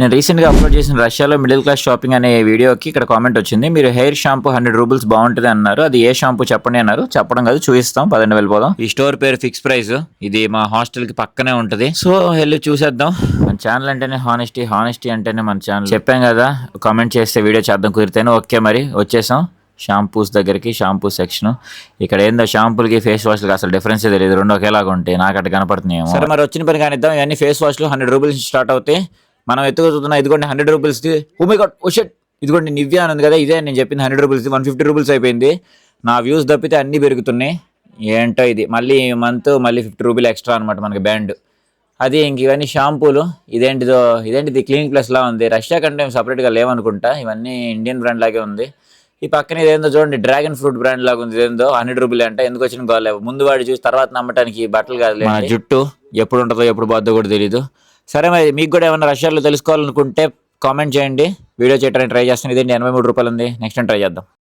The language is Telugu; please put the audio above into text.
నేను రీసెంట్గా అప్లోడ్ చేసిన రష్యాలో మిడిల్ క్లాస్ షాపింగ్ అనే వీడియోకి ఇక్కడ కామెంట్ వచ్చింది. మీరు హెయిర్ షాంపూ 100 రూపీస్ బాగుంటుంది అన్నారు. అది ఏ షాంపూ చెప్పండి అన్నారు. చెప్పడం కాదు, చూపిస్తాం. పదండి వెళ్ళిపోదాం. ఈ స్టోర్ పేరు ఫిక్స్ ప్రైస్. ఇది మా హాస్టల్ కి పక్కనే ఉంటది. సో వెళ్ళి చూసేద్దాం. మన ఛానల్ అంటేనే హానెస్టీ అంటేనే మన ఛానల్. చెప్పాం కదా, కామెంట్ చేస్తే వీడియో చేద్దాం కుదిరితేనే. ఓకే, మరి వచ్చేసాం షాంపూస్ దగ్గరికి. షాంపూ సెక్షన్ ఇక్కడ ఏందో షాంపూలకి ఫేస్ వాష్లకి అసలు డిఫరెన్స్ తెలియదు. రెండు ఒకేలాగా ఉంటాయి. నాకు అట్లా కనపడుతున్నాయి. సరే మరి వచ్చిన పని కానిద్దాం. ఇవన్నీ ఫేస్ వాష్లు 100 రూపీస్ నుంచి స్టార్ట్ అవుతాయి. మనం ఎత్తుకుతున్నా ఇదిగోండి 100 రూపీస్ది. Oh my god, oh shit, ఇదిగోండి నివ్యా అని ఉంది కదా, ఇదే నేను చెప్పింది 100 రూపీస్ది. 150 రూపీస్ అయిపోయింది. నా వ్యూస్ తప్పితే అన్నీ పెరుగుతున్నాయి. ఏంటో ఇది మళ్ళీ మంత్ మళ్ళీ 50 రూపీలు ఎక్స్ట్రా అనమాట మనకి బ్యాండ్. అది ఇంక ఇవన్నీ షాంపూలు. ఇదేంటిది క్లినిక్ ప్లస్ లా ఉంది. రష్యా కంటే సపరేట్గా లేవనుకుంటా. ఇవన్నీ ఇండియన్ బ్రాండ్ లాగే ఉంది. ఈ పక్కన ఇదేందో చూడండి, డ్రాగన్ ఫ్రూట్ బ్రాండ్ లాగా ఉంది. ఇదేందో 100 రూపీలు అంట. ఎందుకు వచ్చిన గోలేవు. ముందు వాడు చూసి తర్వాత నమ్మటానికి బట్టలు కాదు. మన జుట్టు ఎప్పుడు ఉంటుందో ఎప్పుడు పోద్దో కూడా తెలియదు. సరే మరి మీకు కూడా ఏమన్నా రష్యాలో తెలుసుకోవాలనుకుంటే కామెంట్ చేయండి. వీడియో చేయడానికి ట్రై చేస్తాను. ఇదేంటి 83 రూపాయలు ఉంది. నెక్స్ట్ టైం ట్రై చేద్దాం.